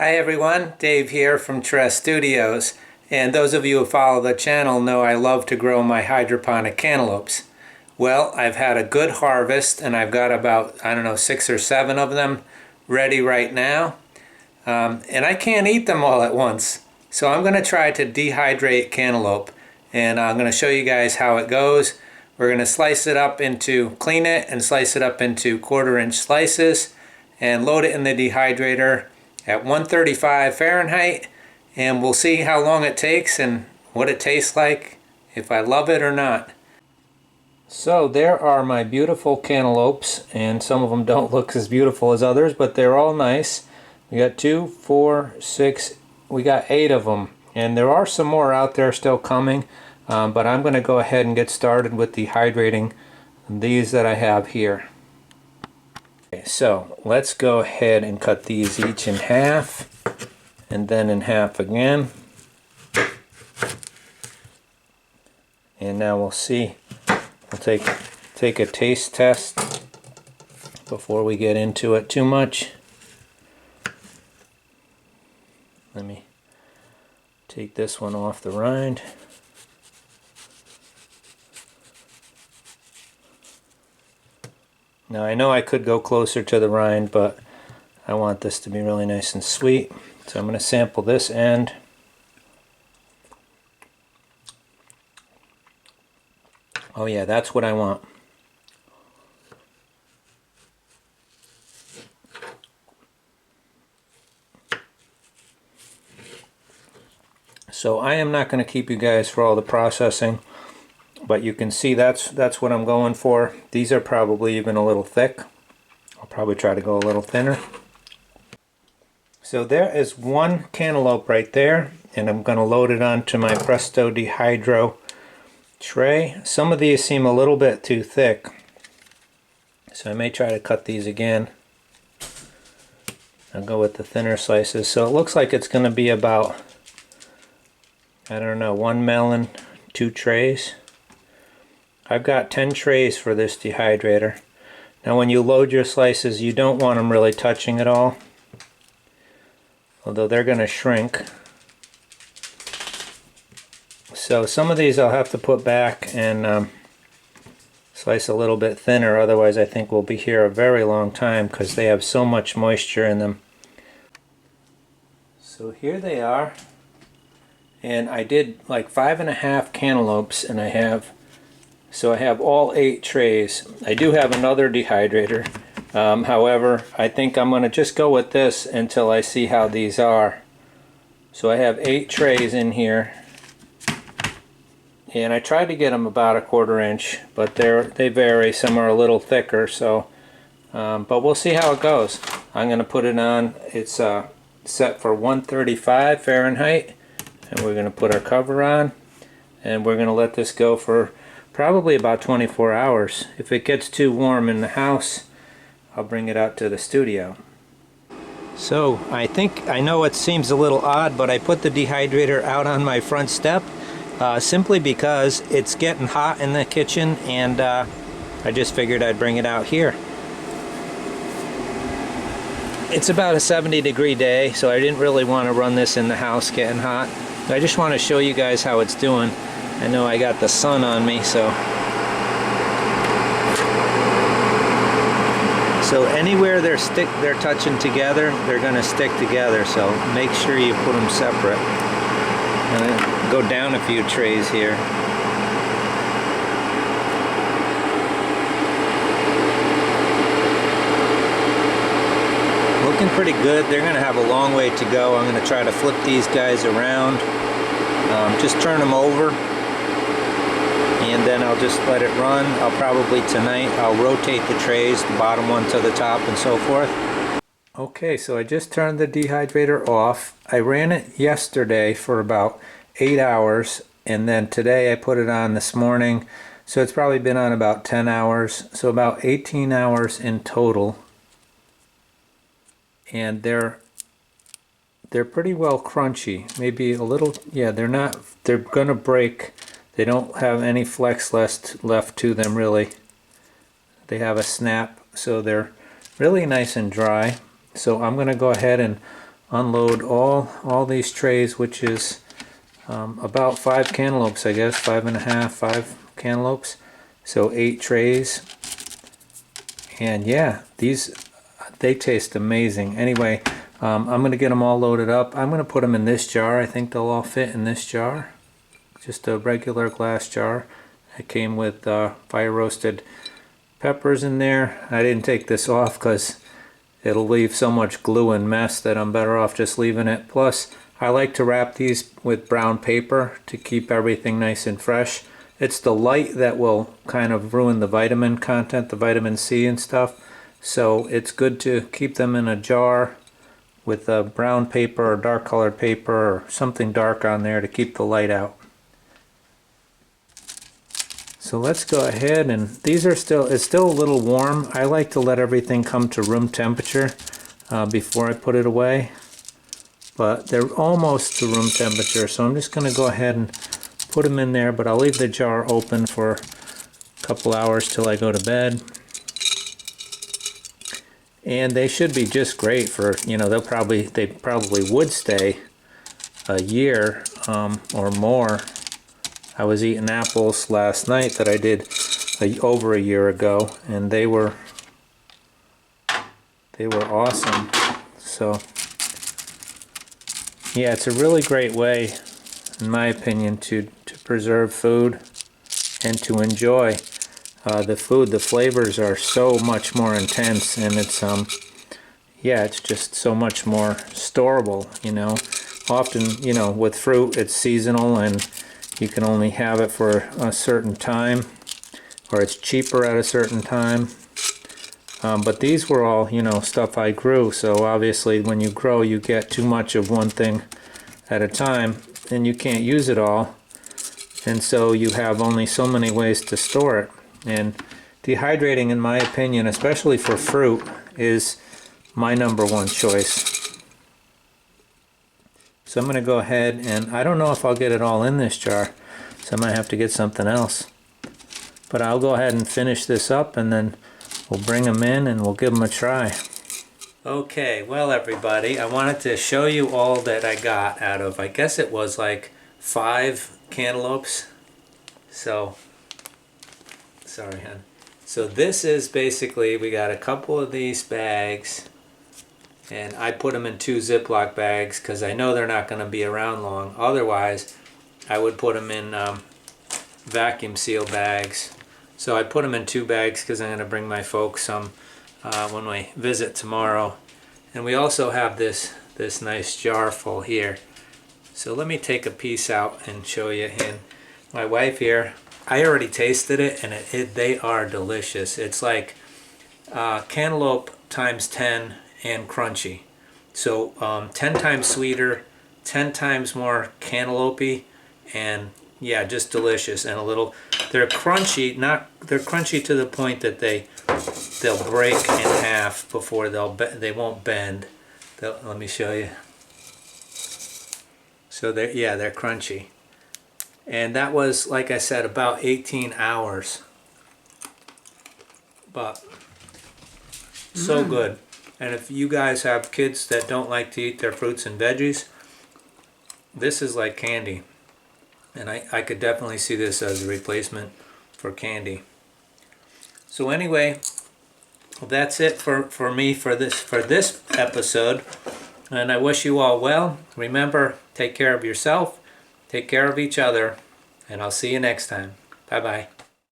Hi everyone, Dave here from Charest Studios, and those of you who follow the channel know I love to grow my hydroponic cantaloupes. Well, I've had a good harvest and I've got about, 6 or 7 of them ready right now. And I can't eat them all at once. So I'm going to try to dehydrate cantaloupe, and I'm going to show you guys how it goes. We're going to clean it and slice it up into 1/4-inch slices and load it in the dehydrator at 135 Fahrenheit, and we'll see how long it takes and what it tastes like, if I love it or not. So there are my beautiful cantaloupes, and some of them don't look as beautiful as others, but they're all nice. We got 2, 4, 6, we got 8 of them, and there are some more out there still coming, but I'm going to go ahead and get started with dehydrating these that I have here. Okay, so let's go ahead and cut these each in half, and then in half again. And now we'll see. We'll take a taste test before we get into it too much. Let me take this one off the rind. Now I know I could go closer to the rind, but I want this to be really nice and sweet. So I'm going to sample this end. Oh yeah, that's what I want. So I am not going to keep you guys for all the processing, but you can see that's what I'm going for. These are probably even a little thick. I'll probably try to go a little thinner. So there is one cantaloupe right there, and I'm going to load it onto my Presto Dehydro tray. Some of these seem a little bit too thick, so I may try to cut these again. I'll go with the thinner slices. So it looks like it's going to be about, I don't know, 1 melon, 2 trays. I've got 10 trays for this dehydrator. Now when you load your slices, you don't want them really touching at all, although they're going to shrink. So some of these I'll have to put back and slice a little bit thinner, otherwise I think we'll be here a very long time because they have so much moisture in them. So here they are, and I did like 5.5 cantaloupes, and I have all 8 trays. I do have another dehydrator, however I think I'm going to just go with this until I see how these are. So I have 8 trays in here, and I tried to get them about 1/4 inch, but they vary. Some are a little thicker, so but we'll see how it goes. I'm going to put it on. It's set for 135 Fahrenheit, and we're going to put our cover on, and we're going to let this go for probably about 24 hours. If it gets too warm in the house, I'll bring it out to the studio. So I know it seems a little odd, but I put the dehydrator out on my front step simply because it's getting hot in the kitchen, and I just figured I'd bring it out here. It's about a 70-degree day, so I didn't really want to run this in the house getting hot. I just want to show you guys how it's doing. I know I got the sun on me, so anywhere they're touching together, they're going to stick together. So make sure you put them separate. I'm going to go down a few trays here. Looking pretty good. They're going to have a long way to go. I'm going to try to flip these guys around. Just turn them over, and then I'll just let it run. I'll rotate the trays, the bottom one to the top, and so forth. Okay, so I just turned the dehydrator off. I ran it yesterday for about 8 hours, and then today I put it on this morning, so it's probably been on about 10 hours, so about 18 hours in total. And they're pretty well crunchy. Maybe a little, yeah, they're gonna break. They don't have any flex left to them really. They have a snap, so they're really nice and dry. So I'm gonna go ahead and unload all these trays, which is about 5 cantaloupes, I guess, 5.5, 5 cantaloupes, so 8 trays. And yeah, they taste amazing. Anyway, I'm going to get them all loaded up. I'm going to put them in this jar. I think they'll all fit in this jar, just a regular glass jar. It came with fire roasted peppers in there. I didn't take this off because it'll leave so much glue and mess that I'm better off just leaving it. Plus, I like to wrap these with brown paper to keep everything nice and fresh. It's the light that will kind of ruin the vitamin content, the vitamin C and stuff. So it's good to keep them in a jar with a brown paper or dark colored paper or something dark on there to keep the light out. So let's go ahead, and these are it's still a little warm. I like to let everything come to room temperature before I put it away. But they're almost to room temperature, so I'm just going to go ahead and put them in there, but I'll leave the jar open for a couple hours till I go to bed. And they should be just great for, you know, they probably would stay a year or more. I was eating apples last night that I did over a year ago, and they were awesome. So yeah, it's a really great way, in my opinion, to preserve food and to enjoy the food. The flavors are so much more intense, and it's yeah, it's just so much more storable, you know. Often, you know, with fruit, it's seasonal and you can only have it for a certain time, or it's cheaper at a certain time. But these were all, you know, stuff I grew, so obviously when you grow you get too much of one thing at a time and you can't use it all, and so you have only so many ways to store it. And dehydrating, in my opinion, especially for fruit, is my #1 choice. So I'm going to go ahead, and I don't know if I'll get it all in this jar, so I might have to get something else. But I'll go ahead and finish this up, and then we'll bring them in and we'll give them a try. Okay, well everybody, I wanted to show you all that I got out of, I guess it was like 5 cantaloupes. So, sorry hon. So this is basically, we got a couple of these bags, and I put them in 2 Ziploc bags because I know they're not going to be around long. Otherwise, I would put them in vacuum seal bags. So I put them in 2 bags because I'm going to bring my folks some when we visit tomorrow. And we also have this nice jar full here. So let me take a piece out and show you. And my wife here, I already tasted it, and they are delicious. It's like cantaloupe times 10 and crunchy. So 10 times sweeter, 10 times more cantaloupe, and yeah, just delicious. And a little, they're crunchy, they're crunchy to the point that they'll break in half before they won't bend. Let me show you. So they're crunchy. And that was, like I said, about 18 hours. But so good. And if you guys have kids that don't like to eat their fruits and veggies, this is like candy. And I could definitely see this as a replacement for candy. So anyway, that's it for me for this episode. And I wish you all well. Remember, take care of yourself, take care of each other, and I'll see you next time. Bye-bye.